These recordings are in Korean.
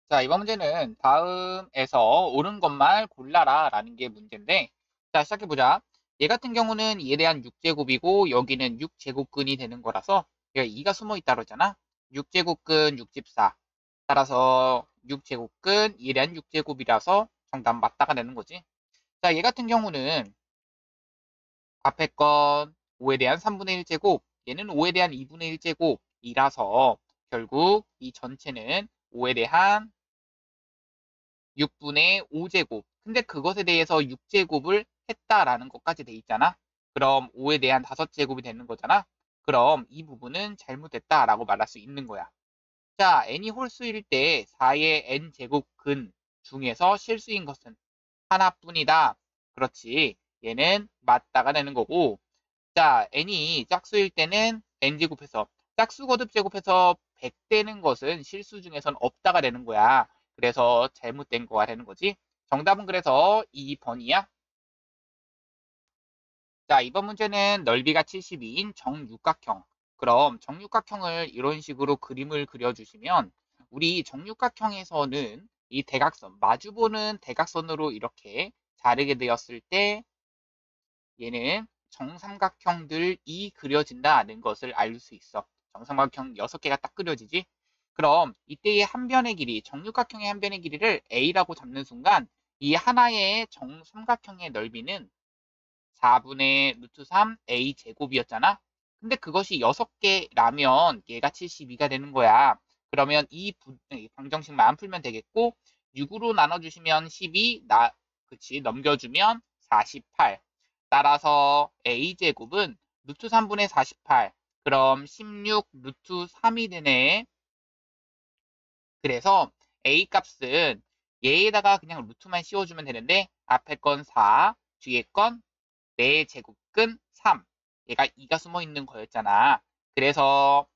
자, 이번 문제는 다음에서 옳은 것만 골라라 라는 게 문제인데, 자, 시작해보자. 얘 같은 경우는 얘에 대한 6제곱이고, 여기는 6제곱근이 되는 거라서, 얘가 2가 숨어 있다 그러잖아? 6제곱근 64. 따라서 6제곱근 얘에 대한 6제곱이라서 정답 맞다가 되는 거지. 자, 얘 같은 경우는 앞에 건 5에 대한 3분의 1제곱, 얘는 5에 대한 2분의 1제곱이라서 결국 이 전체는 5에 대한 6분의 5제곱. 근데 그것에 대해서 6제곱을 했다라는 것까지 돼 있잖아. 그럼 5에 대한 5제곱이 되는 거잖아. 그럼 이 부분은 잘못됐다라고 말할 수 있는 거야. 자, n이 홀수일 때 4의 n제곱 근 중에서 실수인 것은 하나뿐이다. 그렇지. 얘는 맞다가 되는 거고. 자, n이 짝수일 때는 n제곱해서 짝수 거듭 제곱해서 100 되는 것은 실수 중에선 없다가 되는 거야. 그래서 잘못된 거가 되는 거지. 정답은 그래서 2번이야. 자, 이번 문제는 넓이가 72인 정육각형. 그럼 정육각형을 이런 식으로 그림을 그려주시면 우리 정육각형에서는 이 대각선, 마주보는 대각선으로 이렇게 자르게 되었을 때 얘는 정삼각형들이 그려진다는 것을 알 수 있어. 정삼각형 6개가 딱 그려지지? 그럼 이때의 한 변의 길이, 정육각형의 한 변의 길이를 A라고 잡는 순간 이 하나의 정삼각형의 넓이는 4분의 루트 3 A 제곱이었잖아? 근데 그것이 6개라면 얘가 72가 되는 거야. 그러면 이 방정식만 풀면 되겠고 6으로 나눠주시면 12, 그치, 넘겨주면 48. 따라서 A제곱은 루트 3분의 48. 그럼 16 루트 3이 되네. 그래서 A 값은 얘에다가 그냥 루트만 씌워주면 되는데 앞에 건 4, 뒤에 건 4제곱근 3. 얘가 2가 숨어 있는 거였잖아. 그래서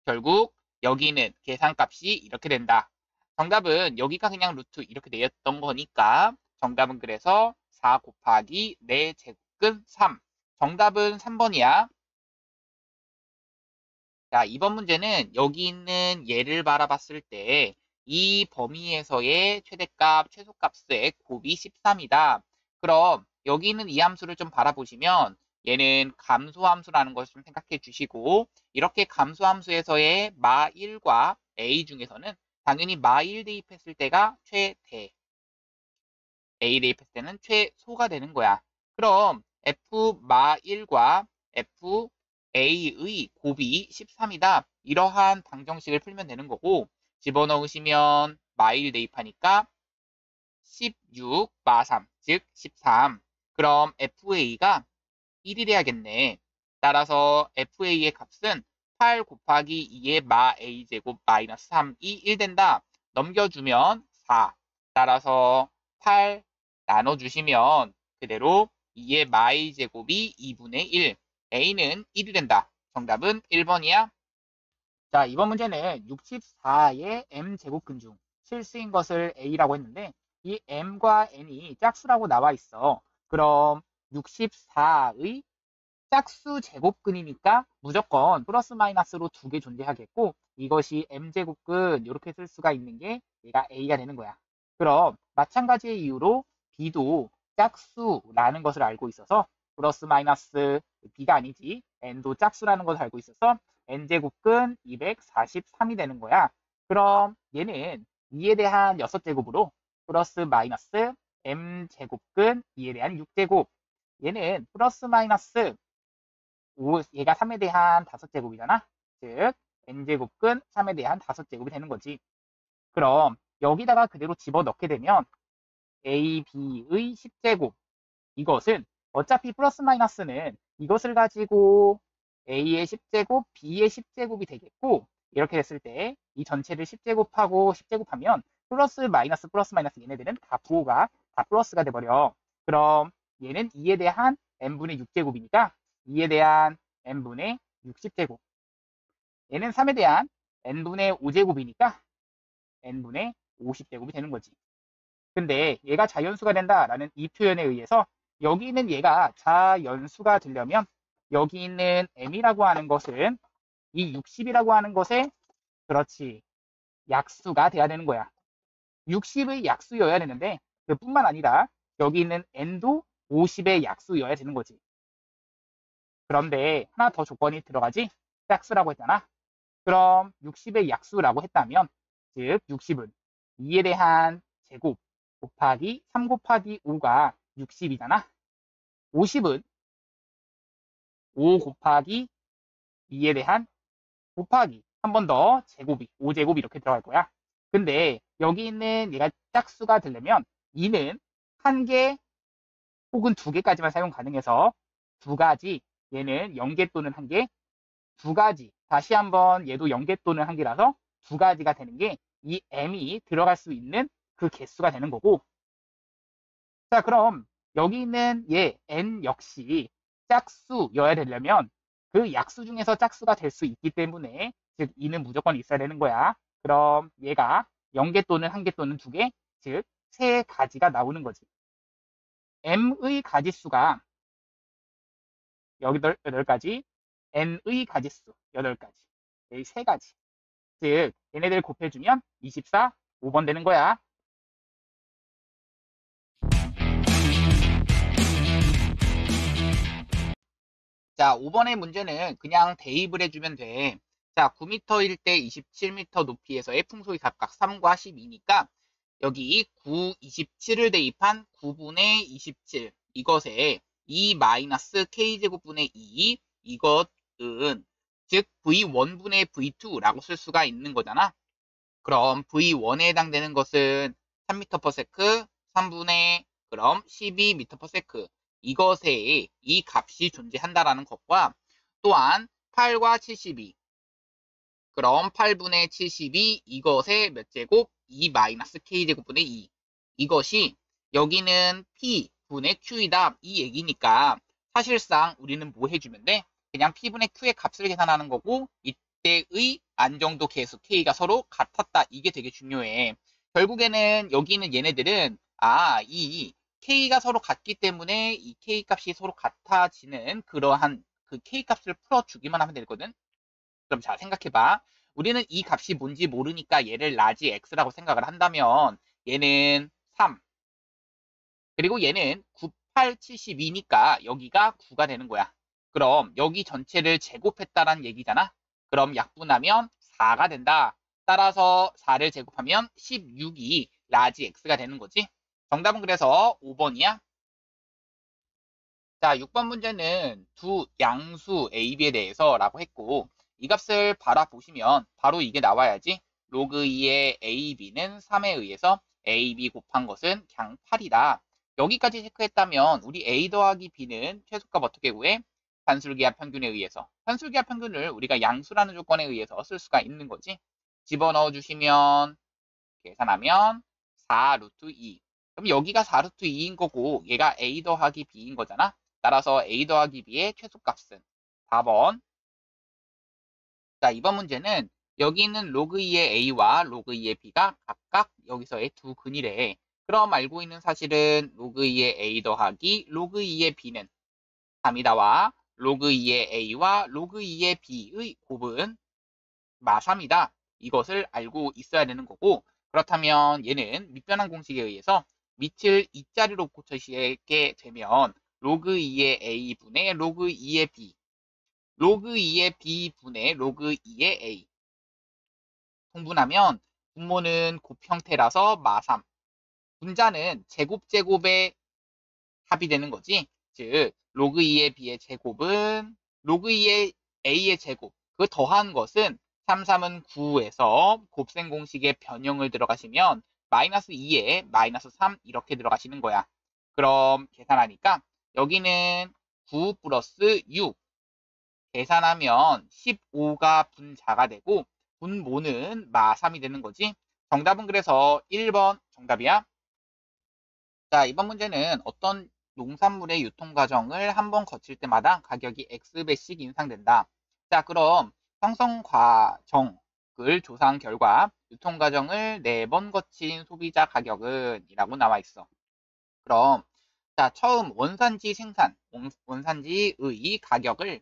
결국 여기는 계산값이 이렇게 된다. 정답은 여기가 그냥 루트 이렇게 되었던 거니까 정답은 그래서 4 곱하기 4제곱근 3. 정답은 3번이야. 자, 이번 문제는 여기 있는 얘를 바라봤을 때 이 범위에서의 최대값, 최소값의 곱이 13이다. 그럼 여기 있는 이 함수를 좀 바라보시면 얘는 감소함수라는 것을 좀 생각해 주시고 이렇게 감소함수에서의 마1과 a 중에서는 당연히 마1 대입했을 때가 최대, a 대입했을 때는 최소가 되는 거야. 그럼 f 마1과 f a의 곱이 13이다. 이러한 방정식을 풀면 되는 거고 집어넣으시면 마1 대입하니까 16 마3, 즉 13. 그럼 FA가 1이 돼야겠네. 따라서 FA의 값은 8 곱하기 2의 마 A제곱 마이너스 3이 1 된다. 넘겨주면 4. 따라서 8 나눠주시면 그대로 2의 마 A제곱이 2분의 1. A는 1이 된다. 정답은 1번이야. 자, 이번 문제는 64의 m제곱근 중 실수인 것을 A라고 했는데 이 m과 n이 짝수라고 나와 있어. 그럼 64의 짝수 제곱근이니까 무조건 플러스 마이너스로 2개 존재하겠고 이것이 m제곱근 이렇게 쓸 수가 있는 게 얘가 A가 되는 거야. 그럼 마찬가지의 이유로 B도 짝수라는 것을 알고 있어서 플러스 마이너스 B가 아니지 n도 짝수라는 것을 알고 있어서 n제곱근 243이 되는 거야. 그럼 얘는 2에 대한 6제곱으로 플러스 마이너스 m제곱근 2에 대한 6제곱 얘는 플러스 마이너스 5, 얘가 3에 대한 5제곱이잖아. 즉 n제곱근 3에 대한 5제곱이 되는 거지. 그럼 여기다가 그대로 집어넣게 되면 a, b의 10제곱 이것은 어차피 플러스 마이너스는 이것을 가지고 a의 10제곱, b의 10제곱이 되겠고 이렇게 됐을 때 이 전체를 10제곱하고 10제곱하면 플러스 마이너스 얘네들은 다 부호가 다 플러스가 돼버려. 그럼 얘는 2에 대한 n분의 6제곱이니까 2에 대한 n분의 60제곱 얘는 3에 대한 n분의 5제곱이니까 n분의 50제곱이 되는 거지. 근데 얘가 자연수가 된다라는 이 표현에 의해서 여기 있는 얘가 자연수가 되려면 여기 있는 m이라고 하는 것은 이 60이라고 하는 것에 그렇지 약수가 돼야 되는 거야. 60의 약수여야 되는데 그뿐만 아니라 여기 있는 n도 50의 약수여야 되는 거지. 그런데 하나 더 조건이 들어가지? 짝수라고 했잖아. 그럼 60의 약수라고 했다면 즉 60은 2에 대한 제곱 곱하기 3 곱하기 5가 60이잖아. 50은 5 곱하기 2에 대한 곱하기 한 번 더 제곱이 5제곱 이렇게 들어갈 거야. 근데 여기 있는 얘가 짝수가 되려면 2는 한 개 혹은 두 개까지만 사용 가능해서 두 가지, 얘는 0개 또는 한 개, 두 가지, 다시 한번 얘도 0개 또는 한 개라서 두 가지가 되는 게 이 m이 들어갈 수 있는 그 개수가 되는 거고. 자, 그럼 여기 있는 얘 n 역시 짝수여야 되려면 그 약수 중에서 짝수가 될 수 있기 때문에 즉 2는 무조건 있어야 되는 거야. 그럼 얘가 0개 또는 한 개 또는 두 개, 즉 세 가지가 나오는 거지. m의 가지수가 여기 8가지, n의 가지수 8가지, 이 세 가지. 즉 얘네들 곱해주면 24, 5번 되는 거야. 자, 5번의 문제는 그냥 대입을 해주면 돼. 자, 9m일 때 27m 높이에서의 풍소의 각각 3과 12니까 여기 9, 27을 대입한 9분의 27 이것에 2-k제곱분의 2 이것은 즉 V1분의 V2라고 쓸 수가 있는 거잖아. 그럼 V1에 해당되는 것은 3m/s, 3분의 그럼 12m/s 이것에 이 값이 존재한다라는 것과 또한 8과 72 그럼 8분의 72 이것의 몇 제곱? 2-k제곱분의 2 이것이 여기는 P분의 Q이다 이 얘기니까 사실상 우리는 뭐 해주면 돼? 그냥 P분의 Q의 값을 계산하는 거고 이때의 안정도 계수 K가 서로 같았다 이게 되게 중요해. 결국에는 여기 있는 얘네들은 이 K가 서로 같기 때문에 이 K 값이 서로 같아지는 그러한 그 K 값을 풀어주기만 하면 되거든. 그럼 자, 생각해봐. 우리는 이 값이 뭔지 모르니까 얘를 라지 x라고 생각을 한다면 얘는 3. 그리고 얘는 9, 8, 72니까 여기가 9가 되는 거야. 그럼 여기 전체를 제곱했다라는 얘기잖아. 그럼 약분하면 4가 된다. 따라서 4를 제곱하면 16이 라지 x가 되는 거지. 정답은 그래서 5번이야. 자, 6번 문제는 두 양수 A, B에 대해서라고 했고 이 값을 바라보시면 바로 이게 나와야지. 로그 2의 A, B는 3에 의해서 A, B 곱한 것은 그냥 8이다. 여기까지 체크했다면 우리 A 더하기 B는 최소값 어떻게 구해? 산술기하 평균에 의해서. 산술기하 평균을 우리가 양수라는 조건에 의해서 쓸 수가 있는 거지. 집어넣어 주시면 계산하면 4 루트 2. 그럼 여기가 4 루트 2인 거고 얘가 A 더하기 B인 거잖아. 따라서 A 더하기 B의 최소값은 4번. 자, 이번 문제는 여기 있는 로그 2의 A와 로그 2의 B가 각각 여기서의 두 근이래. 그럼 알고 있는 사실은 로그 2의 A 더하기 로그 2의 B는 3이다와 로그 2의 A와 로그 2의 B의 곱은 마3이다. 이것을 알고 있어야 되는 거고 그렇다면 얘는 밑변환 공식에 의해서 밑을 2자리로 고쳐지게 되면 로그 2의 A분의 로그 2의 B 로그 2의 B분의 로그 2의 A 통분하면 분모는 곱 형태라서 마3 분자는 제곱제곱의 합이 되는 거지. 즉 로그 2의 B의 제곱은 로그 2의 A의 제곱 그 더한 것은 3, 3은 9에서 곱셈 공식의 변형을 들어가시면 마이너스 2에 마이너스 3 이렇게 들어가시는 거야. 그럼 계산하니까 여기는 9 플러스 6 계산하면 15가 분자가 되고 분모는 마3이 되는 거지. 정답은 그래서 1번 정답이야. 자, 이번 문제는 어떤 농산물의 유통 과정을 한 번 거칠 때마다 가격이 X배씩 인상된다. 자, 그럼 형성 과정을 조사한 결과 유통 과정을 4번 거친 소비자 가격은 이라고 나와 있어. 그럼 자, 처음 원산지 생산, 원산지의 가격을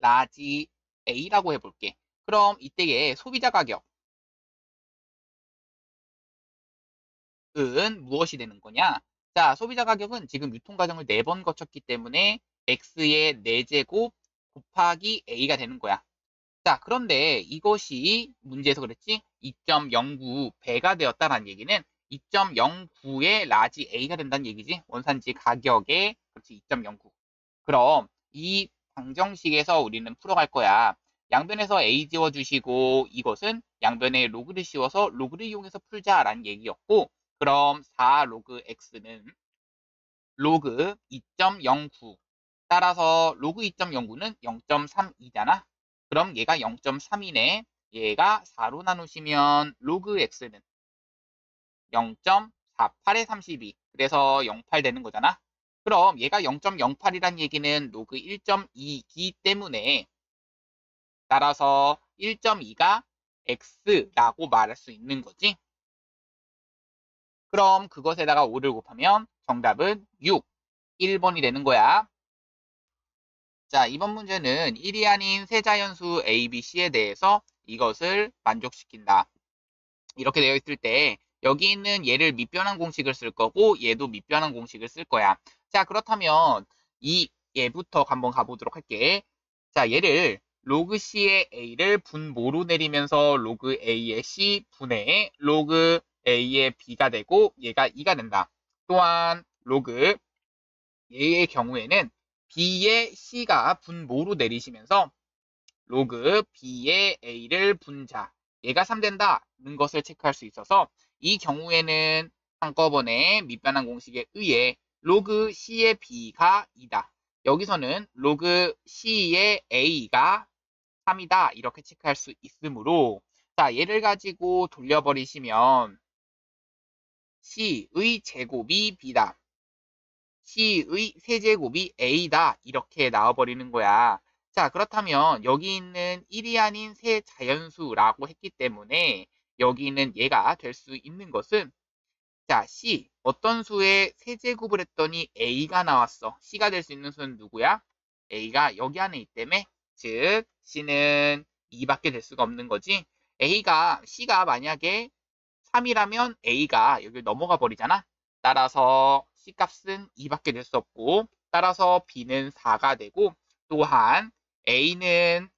라지 A라고 해볼게. 그럼 이때의 소비자 가격은 무엇이 되는 거냐? 자, 소비자 가격은 지금 유통 과정을 4번 거쳤기 때문에 x의 4제곱 곱하기 a가 되는 거야. 자, 그런데 이것이 문제에서 그랬지? 2.09 배가 되었다는 얘기는 2.09의 라지 A가 된다는 얘기지. 원산지 가격에, 그렇지, 2.09. 그럼 이 방정식에서 우리는 풀어갈 거야. 양변에서 A 지워주시고 이것은 양변에 로그를 씌워서 로그를 이용해서 풀자라는 얘기였고, 그럼 4 로그 X는 로그 2.09. 따라서 로그 2.09는 0.32잖아. 그럼 얘가 0.3이네. 얘가 4로 나누시면 로그 x는 0.48에 32. 그래서 08 되는 거잖아. 그럼 얘가 0.08이란 얘기는 로그 1.2이기 때문에 따라서 1.2가 x라고 말할 수 있는 거지. 그럼 그것에다가 5를 곱하면 정답은 6, 1번이 되는 거야. 자, 이번 문제는 1이 아닌 세 자연수 A, B, C에 대해서 이것을 만족시킨다. 이렇게 되어 있을 때 여기 있는 얘를 밑변환 공식을 쓸 거고 얘도 밑변환 공식을 쓸 거야. 자, 그렇다면 이 얘부터 한번 가보도록 할게. 자, 얘를 로그 C의 A를 분모로 내리면서 로그 A의 C 분의 로그 A의 B가 되고 얘가 2가 된다. 또한 로그 얘의 경우에는 B의 C가 분모로 내리시면서 로그 B의 A를 분자, 얘가 3 된다는 것을 체크할 수 있어서 이 경우에는 한꺼번에 밑변환 공식에 의해 로그 C의 B가 2다. 여기서는 로그 C의 A가 3이다. 이렇게 체크할 수 있으므로 자, 얘를 가지고 돌려버리시면 C의 제곱이 B다. C의 세제곱이 A다. 이렇게 나와버리는 거야. 자, 그렇다면 여기 있는 1이 아닌 세 자연수라고 했기 때문에 여기 있는 얘가 될 수 있는 것은 자, C. 어떤 수의 세제곱을 했더니 A가 나왔어. C가 될 수 있는 수는 누구야? A가 여기 안에 있다며? 즉, C는 2밖에 될 수가 없는 거지. C가 만약에 3이라면 A가 여기 넘어가 버리잖아. 따라서 C값은 2밖에 될 수 없고 따라서 B는 4가 되고 또한 A는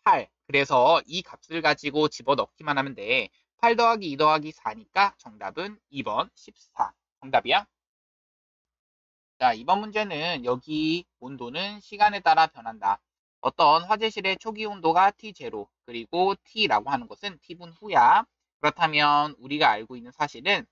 8. 그래서 이 값을 가지고 집어넣기만 하면 돼. 8 더하기 2 더하기 4니까 정답은 2번 14. 정답이야. 자, 이번 문제는 여기 온도는 시간에 따라 변한다. 어떤 화재실의 초기 온도가 T0 그리고 T라고 하는 것은 T분 후야. 그렇다면 우리가 알고 있는 사실은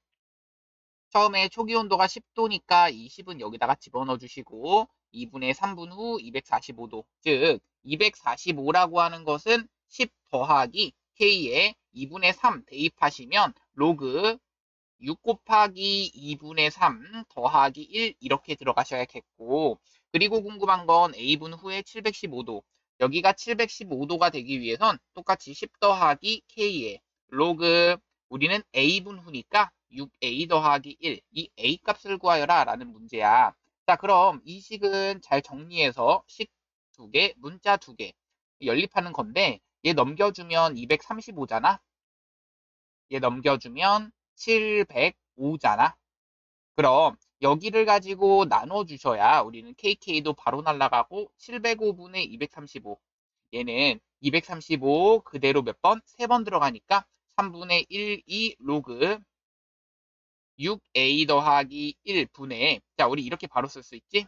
처음에 초기 온도가 10도니까 이 10은 여기다가 집어넣어 주시고 2분의 3분 후 245도 즉 245라고 하는 것은 10 더하기 K에 2분의 3 대입하시면 로그 6 곱하기 2분의 3 더하기 1 이렇게 들어가셔야겠고 그리고 궁금한 건 A분 후에 715도 여기가 715도가 되기 위해선 똑같이 10 더하기 K에 로그 우리는 A분 후니까 6A 더하기 1 이 A 값을 구하여라 라는 문제야. 자, 그럼 이 식은 잘 정리해서 식 2개, 문자 2개 연립하는 건데 얘 넘겨주면 235잖아. 얘 넘겨주면 705잖아. 그럼 여기를 가지고 나눠주셔야 우리는 KK도 바로 날아가고 705분의 235. 얘는 235 그대로 몇 번? 3번 들어가니까 3분의 1, 2 로그 6A 더하기 1분의 자, 우리 이렇게 바로 쓸 수 있지?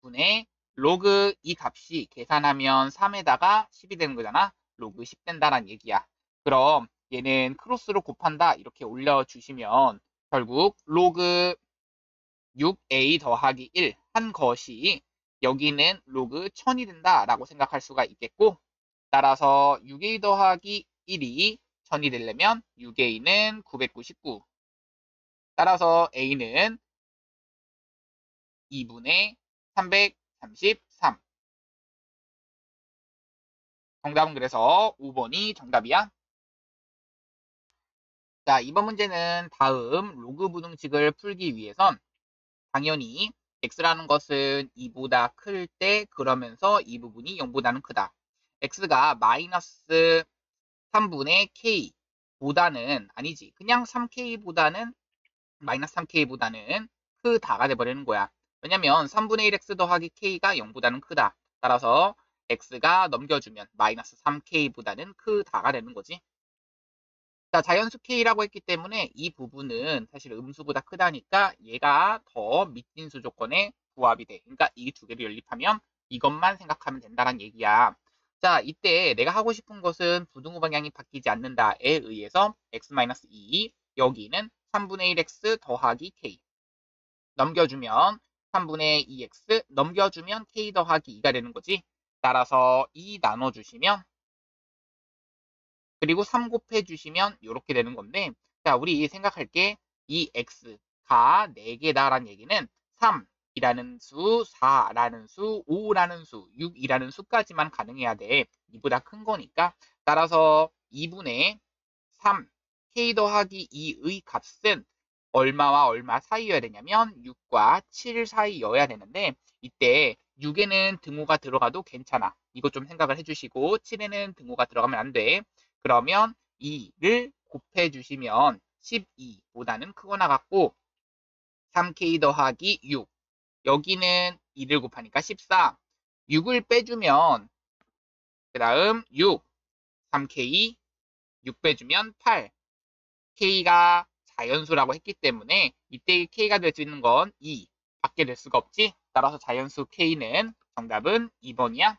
분의 로그 이 값이 계산하면 3에다가 10이 되는 거잖아. 로그 10 된다는 얘기야. 그럼 얘는 크로스로 곱한다. 이렇게 올려주시면 결국 로그 6a 더하기 1 한 것이 여기는 로그 1000이 된다라고 생각할 수가 있겠고 따라서 6a 더하기 1이 1000이 되려면 6a는 999 따라서 a는 2분의 333 정답은 그래서 5번이 정답이야. 자, 이번 문제는 다음 로그 부등식을 풀기 위해선 당연히 x라는 것은 2보다 클 때 그러면서 이 부분이 0보다는 크다. x가 마이너스 3분의 k 보다는 아니지. 그냥 3k보다는 마이너스 3k보다는 크다가 돼버리는 거야. 왜냐면 3분의 1x 더하기 k가 0보다는 크다. 따라서 x가 넘겨주면 마이너스 3k보다는 크다가 되는 거지. 자, 자연수 k라고 했기 때문에 이 부분은 사실 음수보다 크다니까 얘가 더 밑진수 조건에 부합이 돼. 그러니까 이 두 개를 연립하면 이것만 생각하면 된다는 얘기야. 자, 이때 내가 하고 싶은 것은 부등호 방향이 바뀌지 않는다에 의해서 x-2 여기는 3분의 1x 더하기 k 넘겨주면 3분의 2x 넘겨주면 k 더하기 2가 되는 거지. 따라서 2 나눠주시면 그리고 3 곱해주시면 이렇게 되는 건데 자 우리 생각할게 이 x가 4개다라는 얘기는 3이라는 수, 4라는 수, 5라는 수, 6이라는 수까지만 가능해야 돼. 이보다 큰 거니까 따라서 2분의 3 k 더하기 2의 값은 얼마와 얼마 사이여야 되냐면 6과 7 사이여야 되는데 이때 6에는 등호가 들어가도 괜찮아. 이거 좀 생각을 해주시고 7에는 등호가 들어가면 안 돼. 그러면 2를 곱해주시면 12보다는 크거나 같고 3k 더하기 6 여기는 2를 곱하니까 14 6을 빼주면 그 다음 6 3k 6 빼주면 8 k가 자연수라고 했기 때문에 이때 k가 될 수 있는 건 2 밖에 될 수가 없지. 따라서 자연수 k는 정답은 2번이야.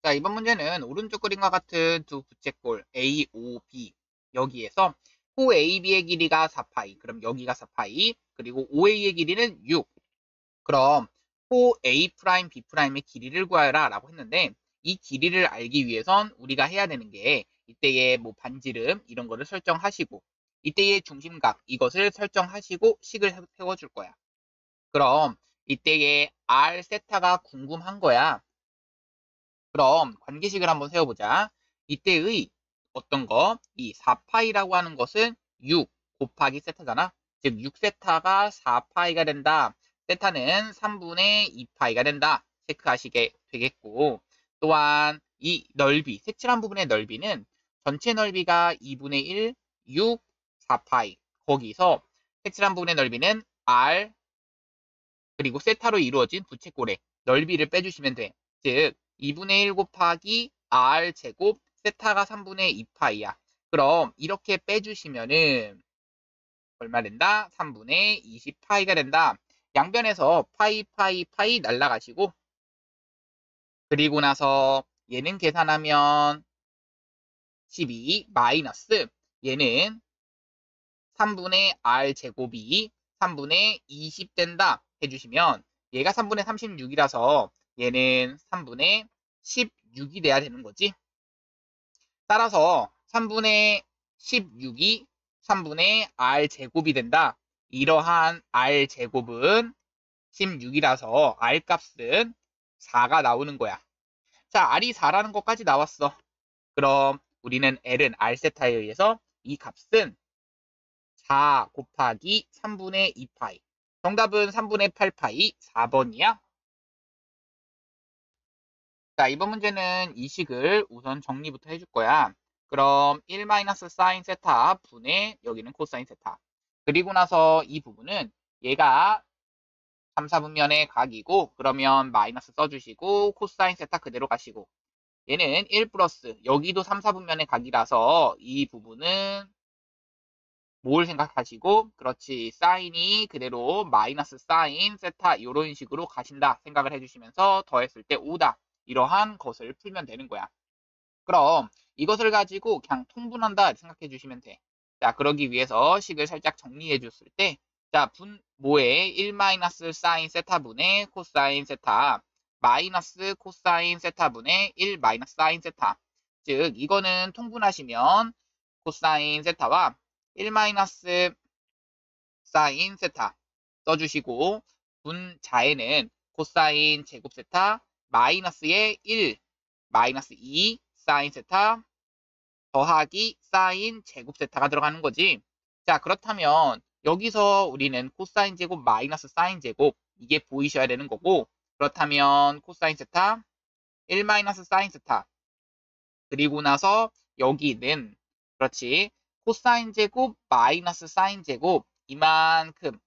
자, 이번 문제는 오른쪽 그림과 같은 두 부채꼴 A, O, B 여기에서 호 AB의 길이가 4파이 그럼 여기가 4파이 그리고 OA의 길이는 6 그럼 호 A', B'의 길이를 구하라 라고 했는데 이 길이를 알기 위해선 우리가 해야 되는 게 이때의 뭐 반지름 이런 거를 설정하시고 이때의 중심각 이것을 설정하시고 식을 세워줄 거야. 그럼 이때의 R 세타가 궁금한 거야. 그럼 관계식을 한번 세워보자. 이때의 어떤 거? 이 4파이라고 하는 것은 6 곱하기 세타잖아. 즉 6세타가 4파이가 된다. 세타는 3분의 2파이가 된다. 체크하시게 되겠고 또한 이 넓이, 색칠한 부분의 넓이는 전체 넓이가 2분의 1, 6, 4파이 거기서 색칠한 부분의 넓이는 R 그리고 세타로 이루어진 부채꼴의 넓이를 빼주시면 돼. 즉 2분의 1 곱하기 R 제곱 세타가 3분의 2파이야. 그럼 이렇게 빼주시면은 얼마 된다? 3분의 20파이가 된다. 양변에서 파이 파이 파이 날라가시고 그리고 나서 얘는 계산하면 12 마이너스 얘는 3분의 R 제곱이 3분의 20 된다 해주시면 얘가 3분의 36이라서 얘는 3분의 16이 돼야 되는 거지. 따라서 3분의 16이 3분의 R 제곱이 된다. 이러한 R 제곱은 16이라서 R 값은 4가 나오는 거야. 자, R이 4라는 것까지 나왔어. 그럼 우리는 L은 R 세타에 의해서 이 값은 4 곱하기 3분의 2파이. 정답은 3분의 8파이 4번이야. 자, 이번 문제는 이 식을 우선 정리부터 해줄 거야. 그럼 1 사인 세타 분의 여기는 코사인 세타. 그리고 나서 이 부분은 얘가 3, 4분면의 각이고 그러면 마이너스 써주시고 코사인 세타 그대로 가시고 얘는 1 플러스 여기도 3, 4분면의 각이라서 이 부분은 뭘 생각하시고 그렇지 사인이 그대로 마이너스 사인 세타 이런 식으로 가신다 생각을 해주시면서 더했을 때 5다 이러한 것을 풀면 되는 거야. 그럼 이것을 가지고 그냥 통분한다 생각해 주시면 돼. 자 그러기 위해서 식을 살짝 정리해 줬을 때 자 분모의 1 사인 세타분의 코사인 세타 마이너스 코사인 세타분의 1 사인 세타 즉 이거는 통분하시면 코사인 세타와 1 사인 세타 써주시고 분자에는 코사인 제곱 세타 마이너스의 1 마이너스 2 사인 세타 더하기 사인 제곱 세타가 들어가는 거지. 자 그렇다면 여기서 우리는 코사인 제곱 마이너스 사인 제곱 이게 보이셔야 되는 거고 그렇다면 코사인 세타 1 마이너스 사인 세타 그리고 나서 여기는 그렇지 코사인 제곱 마이너스 사인 제곱 이만큼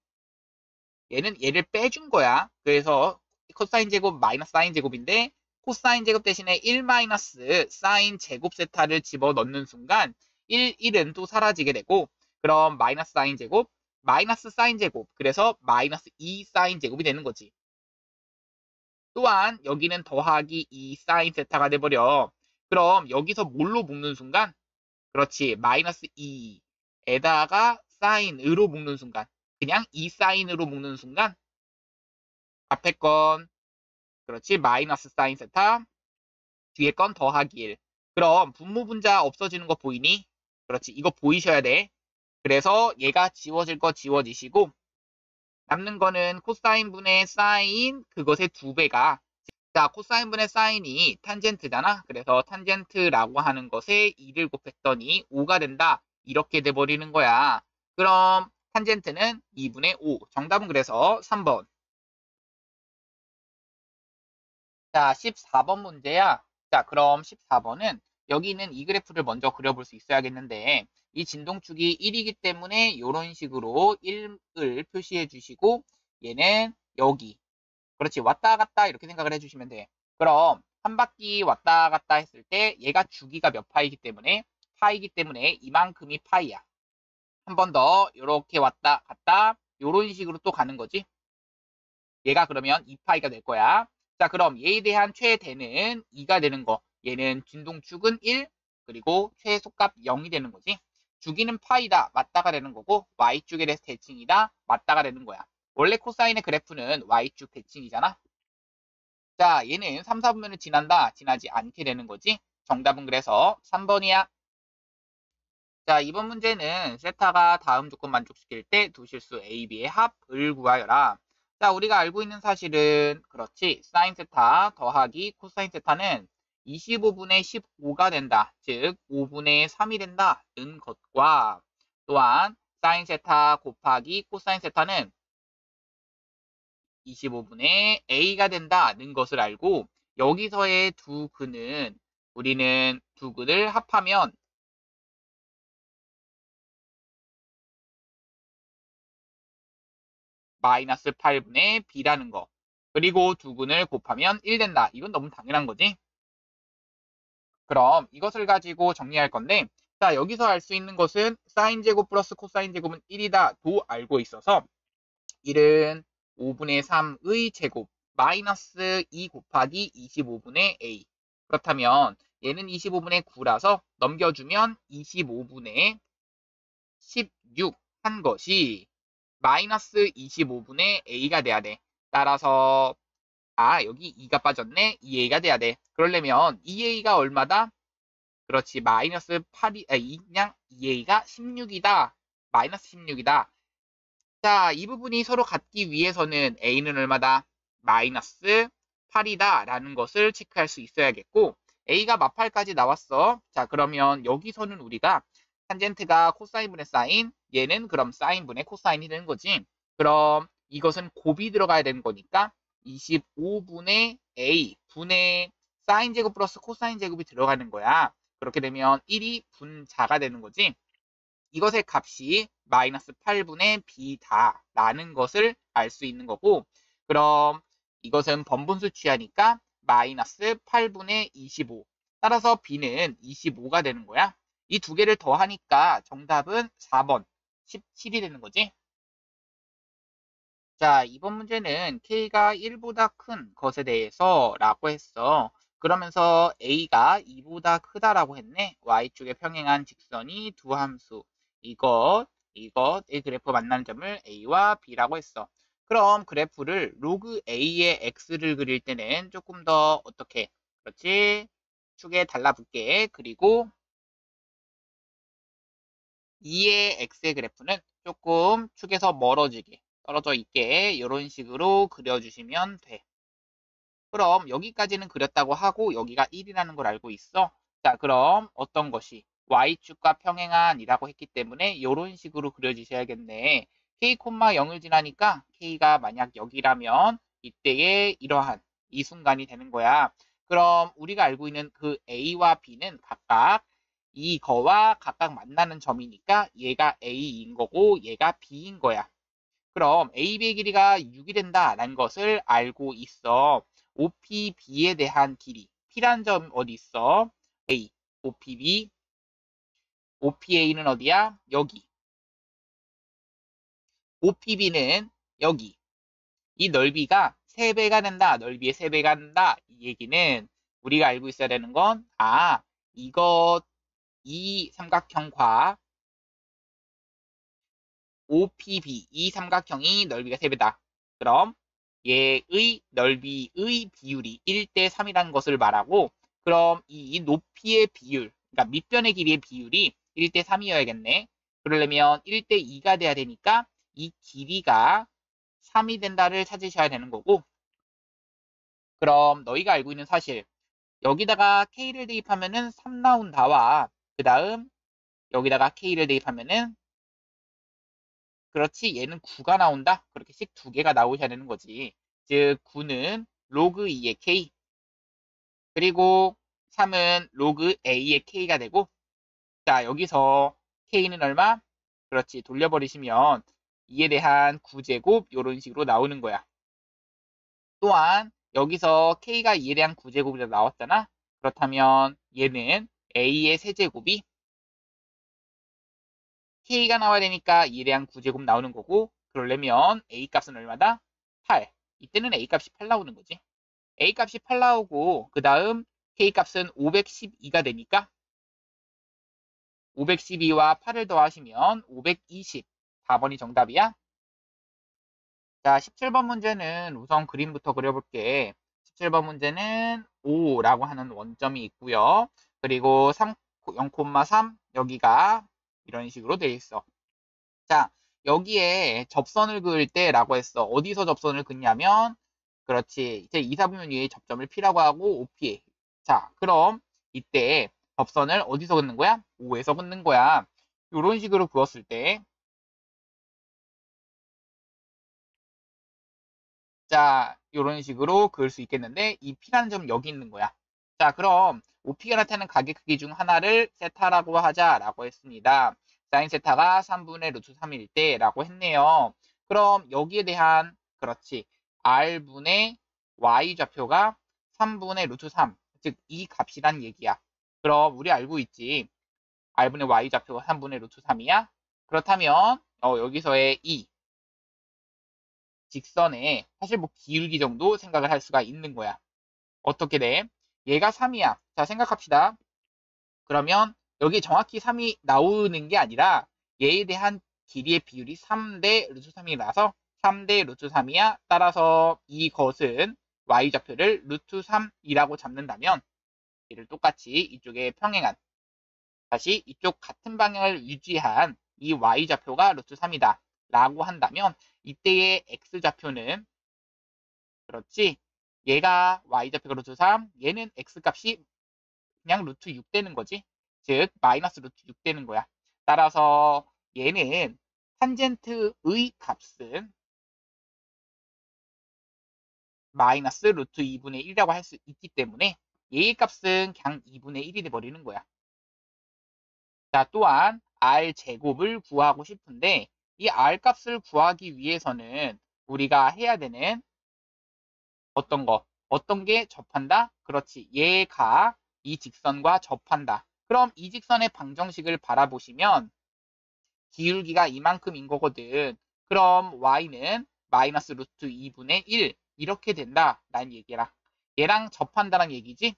얘를 빼준 거야. 그래서 코사인 제곱 마이너스 사인 제곱인데 코사인 제곱 대신에 1 마이너스 사인 제곱 세타를 집어넣는 순간 1은 또 사라지게 되고 그럼 마이너스 사인 제곱 마이너스 사인 제곱 그래서 마이너스 2 사인 제곱이 되는 거지. 또한 여기는 더하기 2 사인 세타가 돼버려. 그럼 여기서 뭘로 묶는 순간 그렇지 마이너스 2에다가 사인으로 묶는 순간 그냥 2 사인으로 묶는 순간 앞에 건 그렇지 마이너스 사인 세타 뒤에 건 더하기 1 그럼 분모 분자 없어지는 거 보이니? 그렇지 이거 보이셔야 돼. 그래서 얘가 지워질 거 지워지시고 남는 거는 코사인 분의 사인 그것의 2배가 자 코사인 분의 사인이 탄젠트잖아. 그래서 탄젠트라고 하는 것에 2를 곱했더니 5가 된다. 이렇게 돼버리는 거야. 그럼 탄젠트는 2분의 5. 정답은 그래서 3번. 자, 14번 문제야. 자, 그럼 14번은 여기 있는 이 그래프를 먼저 그려볼 수 있어야겠는데 이 진동축이 1이기 때문에 이런 식으로 1을 표시해 주시고 얘는 여기 그렇지 왔다 갔다 이렇게 생각을 해주시면 돼. 그럼 한 바퀴 왔다 갔다 했을 때 얘가 주기가 몇 파이기 때문에 파이기 때문에 이만큼이 파이야. 한 번 더 이렇게 왔다 갔다 이런 식으로 또 가는 거지. 얘가 그러면 2파이가 될 거야. 자, 그럼 얘에 대한 최대는 2가 되는 거. 얘는 진동축은 1, 그리고 최소값 0이 되는 거지. 주기는 파이다, 맞다가 되는 거고, y축에 대해서 대칭이다, 맞다가 되는 거야. 원래 코사인의 그래프는 y축 대칭이잖아. 자, 얘는 3, 4분면을 지난다, 지나지 않게 되는 거지. 정답은 그래서 3번이야. 자, 이번 문제는 세타가 다음 조건 만족시킬 때 두 실수 A, B의 합을 구하여라. 자, 우리가 알고 있는 사실은 그렇지. 사인 세타 더하기 코사인 세타는 25분의 15가 된다. 즉 5분의 3이 된다는 것과 또한 사인 세타 곱하기 코사인 세타는 25분의 A가 된다는 것을 알고 여기서의 두 근은 우리는 두 근을 합하면 마이너스 8분의 b라는 거. 그리고 두 근을 곱하면 1 된다. 이건 너무 당연한 거지. 그럼 이것을 가지고 정리할 건데 자 여기서 알 수 있는 것은 사인 제곱 플러스 코사인 제곱은 1이다 도 알고 있어서 1은 5분의 3의 제곱 마이너스 2 곱하기 25분의 a 그렇다면 얘는 25분의 9라서 넘겨주면 25분의 16 한 것이 마이너스 25분의 a가 돼야 돼. 따라서 여기 2가 빠졌네. 2a가 돼야 돼. 그러려면 2a가 얼마다? 그렇지. 마이너스 8이 그냥 2a가 16이다. 마이너스 16이다. 자, 이 부분이 서로 같기 위해서는 a는 얼마다? 마이너스 8이다 라는 것을 체크할 수 있어야겠고 a가 마팔까지 나왔어. 자, 그러면 여기서는 우리가 탄젠트가 코사인분의 사인, 얘는 그럼 사인분의 코사인이 되는 거지. 그럼 이것은 곱이 들어가야 되는 거니까 25분의 a 분의 사인 제곱 플러스 코사인 제곱이 들어가는 거야. 그렇게 되면 1이 분자가 되는 거지. 이것의 값이 마이너스 8분의 b다 라는 것을 알 수 있는 거고 그럼 이것은 번분수 취하니까 마이너스 8분의 25 따라서 b는 25가 되는 거야. 이 두 개를 더하니까 정답은 4번 17이 되는 거지. 자, 이번 문제는 k가 1보다 큰 것에 대해서 라고 했어. 그러면서 a가 2보다 크다라고 했네. y축에 평행한 직선이 두 함수 이것의 그래프 만나는 점을 a와 b라고 했어. 그럼 그래프를 로그 a의 x를 그릴 때는 조금 더 어떻게 그렇지? 축에 달라붙게 그리고 2의 x의 그래프는 조금 축에서 멀어지게 떨어져 있게 이런 식으로 그려주시면 돼. 그럼 여기까지는 그렸다고 하고 여기가 1이라는 걸 알고 있어. 자, 그럼 어떤 것이 y축과 평행한이라고 했기 때문에 이런 식으로 그려주셔야겠네. k, 0을 지나니까 k가 만약 여기라면 이때에 이러한 이 순간이 되는 거야. 그럼 우리가 알고 있는 그 a와 b는 각각 이거와 각각 만나는 점이니까 얘가 a인 거고 얘가 b인 거야. 그럼 AB의 길이가 6이 된다라는 것을 알고 있어. OPB에 대한 길이. P란 점 어디 있어? A. OPB. OPA는 어디야? 여기. OPB는 여기. 이 넓이가 3배가 된다. 넓이의 3배가 된다. 이 얘기는 우리가 알고 있어야 되는 건, 이 삼각형과 OPB, 이 삼각형이 넓이가 3배다. 그럼 얘의 넓이의 비율이 1대 3이라는 것을 말하고, 그럼 이 높이의 비율, 그러니까 밑변의 길이의 비율이 1대 3이어야겠네. 그러려면 1대 2가 돼야 되니까 이 길이가 3이 된다를 찾으셔야 되는 거고, 그럼 너희가 알고 있는 사실, 여기다가 K를 대입하면은 3 나온다와 그 다음 여기다가 K를 대입하면은 그렇지, 얘는 9가 나온다. 그렇게 씩 2개가 나오셔야 되는 거지. 즉 9는 로그 2의 K, 그리고 3은 로그 A의 K가 되고, 자 여기서 K는 얼마? 그렇지, 돌려버리시면 2에 대한 9제곱 이런 식으로 나오는 거야. 또한 여기서 K가 2에 대한 9제곱이 나왔잖아. 그렇다면 얘는 A의 세제곱이 K가 나와야 되니까 2에 대한 9제곱 나오는 거고, 그러려면 A 값은 얼마다? 8. 이때는 A 값이 8 나오는 거지. A 값이 8 나오고 그 다음 K 값은 512가 되니까 512와 8을 더하시면 520. 4번이 정답이야. 자, 17번 문제는 우선 그림부터 그려볼게. 17번 문제는 5라고 하는 원점이 있고요. 그리고 0,3 여기가 이런 식으로 되어 있어. 자, 여기에 접선을 그을 때라고 했어. 어디서 접선을 긋냐면, 그렇지, 이제 2, 4분면 위에 접점을 P라고 하고 OP. 자, 그럼 이때 접선을 어디서 긋는 거야? O에서 긋는 거야. 이런 식으로 그었을 때, 자, 이런 식으로 그을 수 있겠는데, 이 P라는 점은 여기 있는 거야. 자, 그럼 OP가 나타내는 가게 크기 중 하나를 세타라고 하자라고 했습니다. 사인 세타가 3분의 루트 3일 때라고 했네요. 그럼 여기에 대한, 그렇지, R분의 Y좌표가 3분의 루트 3, 즉 이 값이란 얘기야. 그럼 우리 알고 있지. R분의 Y좌표가 3분의 루트 3이야. 그렇다면 여기서의 이 직선에 사실 뭐 기울기 정도 생각을 할 수가 있는 거야. 어떻게 돼? 얘가 3이야. 자, 생각합시다. 그러면 여기 정확히 3이 나오는 게 아니라 얘에 대한 길이의 비율이 3대 루트 3이라서 3대 루트 3이야. 따라서 이것은 y좌표를 루트 3이라고 잡는다면 얘를 똑같이 이쪽에 평행한, 다시 이쪽 같은 방향을 유지한 이 y좌표가 루트 3이다 라고 한다면 이때의 x좌표는, 그렇지, 얘가 y좌표가 루트 3, 얘는 x값이 그냥 루트 6 되는 거지. 즉 마이너스 루트 6 되는 거야. 따라서 얘는 탄젠트의 값은 마이너스 루트 2분의 1이라고 할 수 있기 때문에 얘의 값은 그냥 2분의 1이 돼버리는 거야. 자, 또한 r제곱을 구하고 싶은데 이 r값을 구하기 위해서는 우리가 해야 되는 어떤 게 접한다? 그렇지, 얘가 이 직선과 접한다. 그럼 이 직선의 방정식을 바라보시면 기울기가 이만큼인 거거든. 그럼 y는 마이너스 루트 2분의 1 이렇게 된다라는 얘기라. 얘랑 접한다는 얘기지.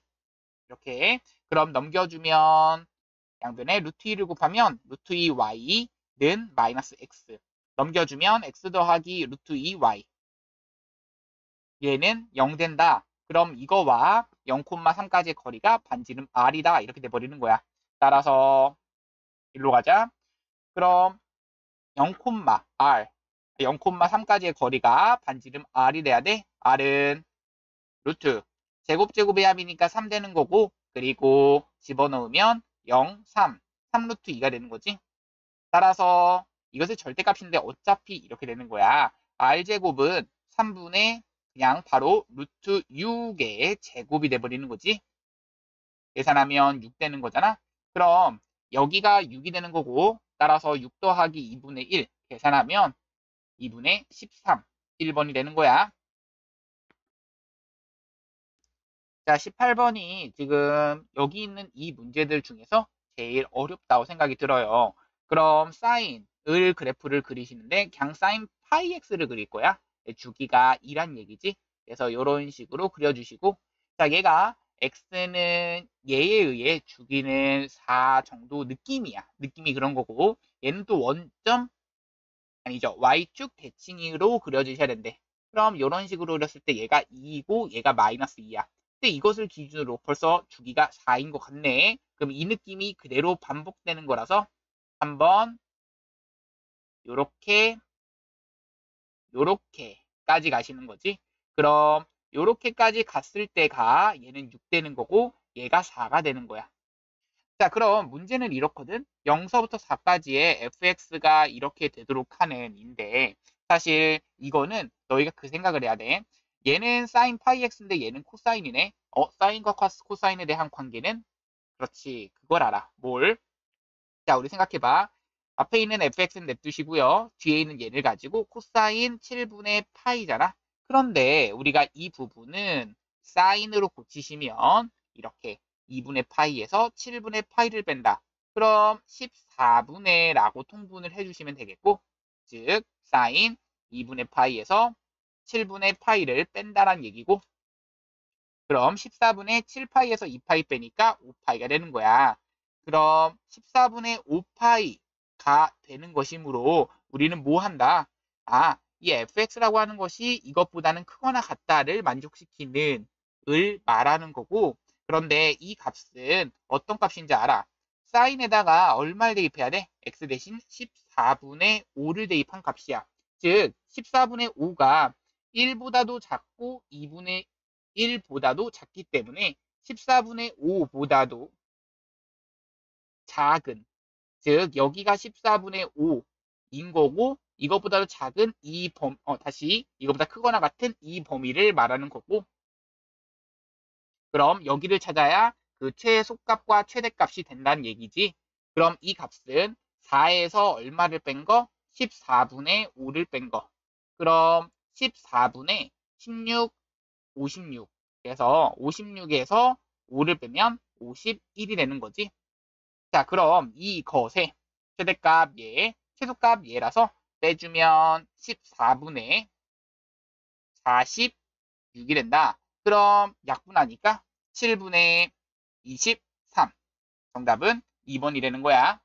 이렇게. 그럼 넘겨주면 양변에 루트 2를 곱하면 루트 2y는 마이너스 x. 넘겨주면 x 더하기 루트 2y. 얘는 0 된다. 그럼 이거와 0,3까지의 거리가 반지름 r이다. 이렇게 돼버리는 거야. 따라서 일로 가자. 그럼 0,r, 0,3까지의 거리가 반지름 r이 돼야 돼. r은 루트 제곱의 합이니까 3 되는 거고, 그리고 집어넣으면 0, 3, 3루트 2가 되는 거지. 따라서 이것은 절대값인데 어차피 이렇게 되는 거야. r제곱은 3분의 그냥 바로 루트 6의 제곱이 돼버리는 거지. 계산하면 6 되는 거잖아. 그럼 여기가 6이 되는 거고 따라서 6 더하기 2분의 1 계산하면 2분의 13 1번이 되는 거야. 자, 18번이 지금 여기 있는 이 문제들 중에서 제일 어렵다고 생각이 들어요. 그럼 사인을 그래프를 그리시는데 그냥 사인 파이 x를 그릴 거야. 주기가 2란 얘기지. 그래서 이런 식으로 그려주시고 자, 얘가 x는 얘에 의해 주기는 4 정도 느낌이야. 느낌이 그런 거고 얘는 또 원점 아니죠. y축 대칭으로 그려주셔야 된대. 그럼 이런 식으로 그렸을 때 얘가 2이고 얘가 마이너스 2야. 근데 이것을 기준으로 벌써 주기가 4인 것 같네. 그럼 이 느낌이 그대로 반복되는 거라서 한번 요렇게 요렇게까지 가시는 거지. 그럼 요렇게까지 갔을 때가 얘는 6 되는 거고 얘가 4가 되는 거야. 자, 그럼 문제는 이렇거든. 0서부터 4까지의 fx가 이렇게 되도록 하는 인데 사실 이거는 너희가 그 생각을 해야 돼. 얘는 사인 파이 x인데 얘는 코사인이네. 사인과 코사인에 대한 관계는 그렇지. 그걸 알아. 뭘? 자, 우리 생각해봐. 앞에 있는 fx는 냅두시고요. 뒤에 있는 얘를 가지고 코사인 7분의 파이잖아. 그런데 우리가 이 부분은 사인으로 고치시면 이렇게 2분의 파이에서 7분의 파이를 뺀다. 그럼 14분의 라고 통분을 해주시면 되겠고 즉 사인 2분의 파이에서 7분의 파이를 뺀다란 얘기고 그럼 14분의 7파이에서 2파이 빼니까 5파이가 되는 거야. 그럼 14분의 5파이가 되는 것이므로 우리는 뭐 한다? 이 fx라고 하는 것이 이것보다는 크거나 같다를 만족시키는 을 말하는 거고 그런데 이 값은 어떤 값인지 알아? 사인에다가 얼마를 대입해야 돼? x 대신 14분의 5를 대입한 값이야. 즉 14분의 5가 1보다도 작고 2분의 1보다도 작기 때문에 14분의 5보다도 작은 즉 여기가 14분의 5인 거고 이것보다도 작은 다시 이것보다 크거나 같은 이 범위를 말하는 거고 그럼 여기를 찾아야 그 최소값과 최대값이 된다는 얘기지. 그럼 이 값은 4에서 얼마를 뺀 거? 14분의 5를 뺀 거. 그럼 14분의 16, 56. 그래서 56에서 5를 빼면 51이 되는 거지. 자, 그럼 이것의 최대값 얘, 최소값 얘라서 빼주면 14분의 46이 된다. 그럼 약분하니까 7분의 23. 정답은 2번이 되는 거야.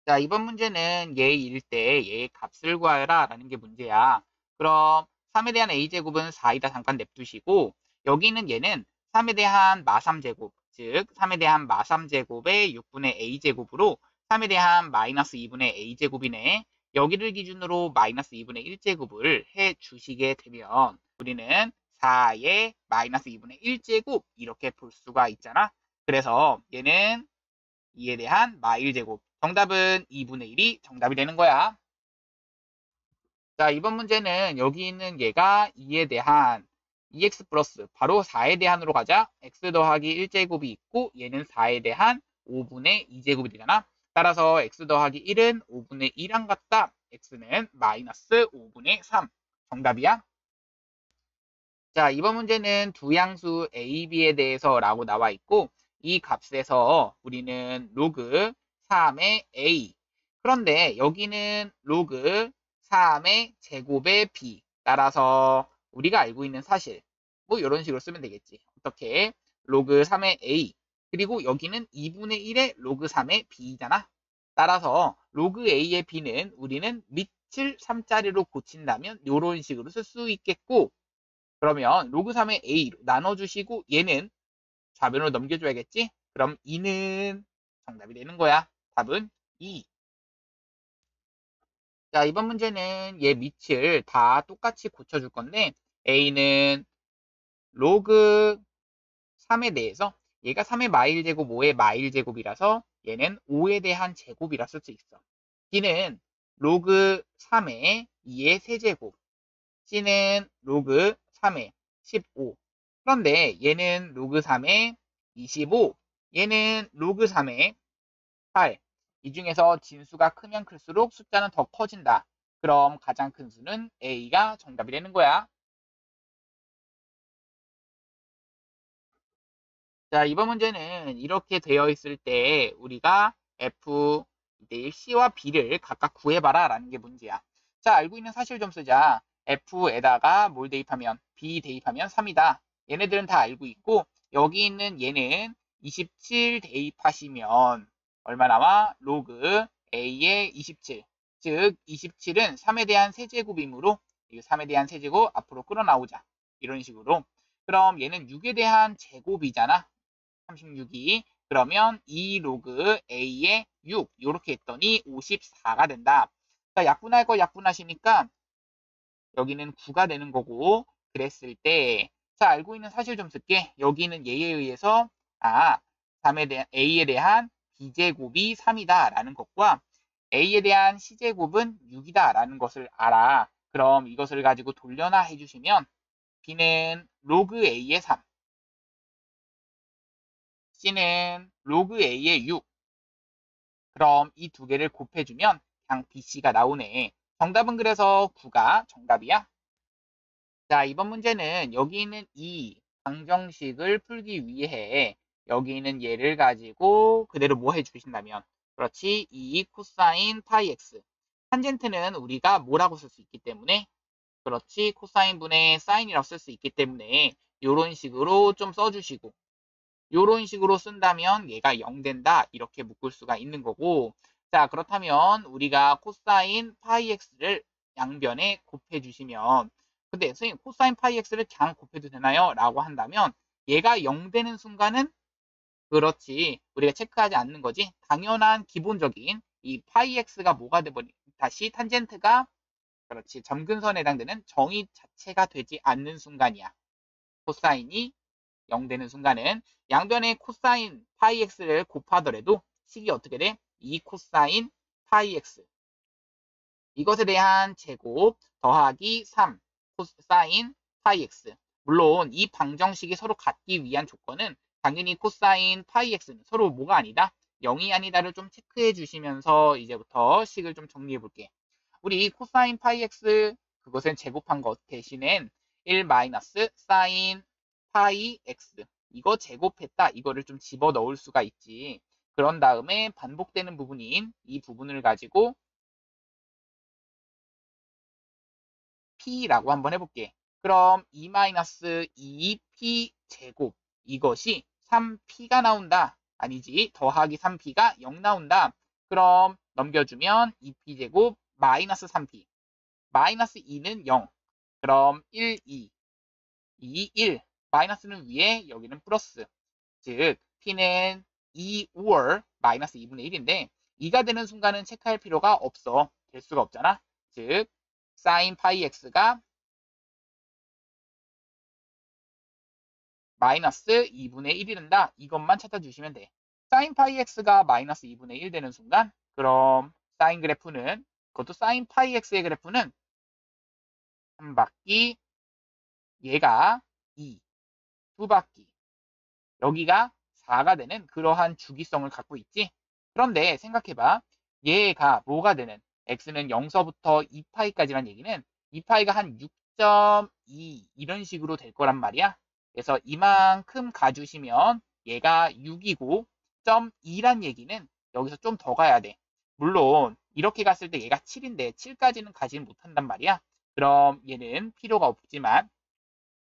자, 이번 문제는 얘 일 때 얘의 값을 구하여라 라는 게 문제야. 그럼 3에 대한 a제곱은 4이다 잠깐 냅두시고 여기는 얘는 3에 대한 마3제곱 즉 3에 대한 마3제곱의 6분의 a제곱으로 3에 대한 마이너스 2분의 a제곱이네. 여기를 기준으로 마이너스 2분의 1제곱을 해 주시게 되면 우리는 4의 마이너스 2분의 1제곱 이렇게 볼 수가 있잖아. 그래서 얘는 2에 대한 마 1제곱. 정답은 2분의 1이 정답이 되는 거야. 자, 이번 문제는 여기 있는 얘가 2에 대한 2x 플러스 바로 4에 대한으로 가자. x 더하기 1제곱이 있고 얘는 4에 대한 5분의 2제곱이 되잖아. 따라서 x 더하기 1은 5분의 1랑 같다. x는 마이너스 5분의 3. 정답이야. 자, 이번 문제는 두 양수 a, b에 대해서 라고 나와 있고 이 값에서 우리는 로그 3의 a 그런데 여기는 로그 3의 제곱의 b 따라서 우리가 알고 있는 사실 뭐 이런 식으로 쓰면 되겠지. 어떻게? 로그 3의 a 그리고 여기는 2분의 1의 로그 3의 b잖아. 따라서 로그 a의 b는 우리는 밑을 3자리로 고친다면 이런 식으로 쓸 수 있겠고 그러면 로그 3의 a로 나눠주시고 얘는 좌변으로 넘겨줘야겠지? 그럼 2는 정답이 되는 거야. 답은 2. 자, 이번 문제는 얘 밑을 다 똑같이 고쳐줄 건데 a는 로그 3에 대해서 얘가 3의 마일 제곱 5의 마일 제곱이라서 얘는 5에 대한 제곱이라 쓸 수 있어. b는 로그 3의 2의 세제곱, c는 로그 3의 15. 그런데 얘는 로그 3의 25, 얘는 로그 3의 8. 이 중에서 진수가 크면 클수록 숫자는 더 커진다. 그럼 가장 큰 수는 A가 정답이 되는 거야. 자, 이번 문제는 이렇게 되어 있을 때 우리가 F 2대1 C와 B를 각각 구해봐라 라는 게 문제야. 자, 알고 있는 사실 좀 쓰자. F에다가 뭘 대입하면 B 대입하면 3이다. 얘네들은 다 알고 있고 여기 있는 얘는 27 대입하시면 얼마 나와? 로그 A의 27. 즉 27은 3에 대한 세제곱이므로 이 3에 대한 세제곱 앞으로 끌어나오자. 이런 식으로. 그럼 얘는 6에 대한 제곱이잖아. 36이. 그러면 2 로그 A의 6 이렇게 했더니 54가 된다. 자, 약분할 거 약분하시니까 여기는 9가 되는 거고 그랬을 때 자, 알고 있는 사실 좀 쓸게. 여기는 얘에 의해서 3에 대한 A에 대한 B제곱이 3이다 라는 것과 A에 대한 C제곱은 6이다 라는 것을 알아. 그럼 이것을 가지고 돌려나 해주시면 B는 로그 A의 3, C는 로그 A의 6. 그럼 이 두 개를 곱해주면 그냥 BC가 나오네. 정답은 그래서 9가 정답이야. 자, 이번 문제는 여기 있는 이 방정식을 풀기 위해 여기 있는 얘를 가지고 그대로 뭐 해주신다면 그렇지, 2 코사인 파이 x. 탄젠트는 우리가 뭐라고 쓸 수 있기 때문에 그렇지, 코사인 분의 사인이라고 쓸 수 있기 때문에 이런 식으로 좀 써주시고 이런 식으로 쓴다면 얘가 0 된다 이렇게 묶을 수가 있는 거고 자 그렇다면 우리가 코사인 파이 x를 양변에 곱해 주시면 근데 선생님 코사인 파이 x를 그냥 곱해도 되나요? 라고 한다면 얘가 0 되는 순간은 그렇지 우리가 체크하지 않는 거지 당연한 기본적인 이 파이 x가 뭐가 돼버리 다시 탄젠트가 그렇지 점근선에 해당되는 정의 자체가 되지 않는 순간이야. 코사인이 0 되는 순간은 양변의 코사인 파이 x를 곱하더라도 식이 어떻게 돼? 2 코사인 파이 x 이것에 대한 제곱 더하기 3 코사인 파이 x. 물론 이 방정식이 서로 같기 위한 조건은 당연히 코사인 파이 x는 서로 뭐가 아니다? 0이 아니다를 좀 체크해 주시면서 이제부터 식을 좀 정리해 볼게. 우리 코사인 파이 x 그것은 제곱한 것 대신엔 1 마이너스 사인 파이 x 이거 제곱했다 이거를 좀 집어 넣을 수가 있지. 그런 다음에 반복되는 부분인 이 부분을 가지고 p라고 한번 해볼게. 그럼 2-2p 제곱 이것이 3p가 나온다. 아니지 더하기 3p가 0 나온다. 그럼 넘겨주면 2p 제곱 마이너스 3p 마이너스 2는 0 그럼 1, 2 2, 1 마이너스는 위에 여기는 플러스 즉 p는 2, 5월 마이너스 2분의 1인데 2가 되는 순간은 체크할 필요가 없어. 될 수가 없잖아. 즉 sin 파이 x가 마이너스 2분의 1이 된다. 이것만 찾아주시면 돼. sin 파이 x가 마이너스 2분의 1 되는 순간 그럼 sin 그래프는 그것도 sin 파이 x의 그래프는 한 바퀴 얘가 2, 두 바퀴 여기가 4가 되는 그러한 주기성을 갖고 있지. 그런데 생각해봐. 얘가 뭐가 되는 x는 0서부터 2파이까지란 얘기는 2파이가 한 6.2 이런 식으로 될 거란 말이야. 그래서 이만큼 가주시면 얘가 6이고 0.2란 얘기는 여기서 좀 더 가야 돼. 물론 이렇게 갔을 때 얘가 7인데 7까지는 가지 못한단 말이야. 그럼 얘는 필요가 없지만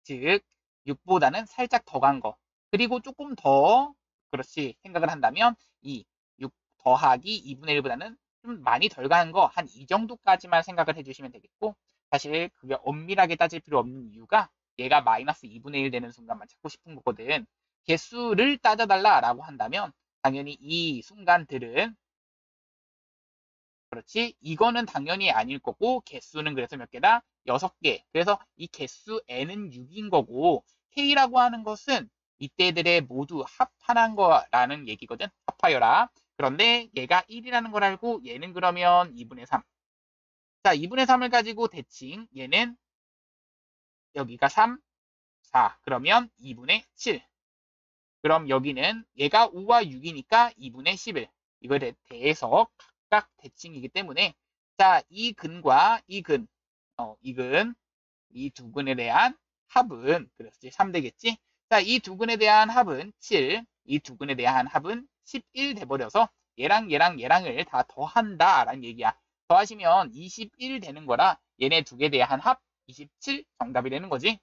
즉 6보다는 살짝 더 간 거. 그리고 조금 더 그렇지 생각을 한다면 이 6 더하기 2분의 1보다는 좀 많이 덜 가는 거 한 이 정도까지만 생각을 해주시면 되겠고 사실 그게 엄밀하게 따질 필요 없는 이유가 얘가 마이너스 2분의 1 되는 순간만 찾고 싶은 거거든. 개수를 따져달라라고 한다면 당연히 이 순간들은 그렇지 이거는 당연히 아닐 거고 개수는 그래서 몇 개다? 6개. 그래서 이 개수 n은 6인 거고 k라고 하는 것은 이때들의 모두 합하는 거라는 얘기거든. 합하여라. 그런데 얘가 1이라는 걸 알고 얘는 그러면 2분의 3. 자, 2분의 3을 가지고 대칭. 얘는 여기가 3, 4. 그러면 2분의 7. 그럼 여기는 얘가 5와 6이니까 2분의 11. 이거에 대해서 각각 대칭이기 때문에 자, 이 근과 이 근, 이 두 근에 대한 합은 그래서 3 되겠지? 자, 이 두 근에 대한 합은 7, 이 두 근에 대한 합은 11 돼버려서 얘랑을 다 더한다라는 얘기야. 더하시면 21 되는 거라 얘네 두 개에 대한 합 27 정답이 되는 거지.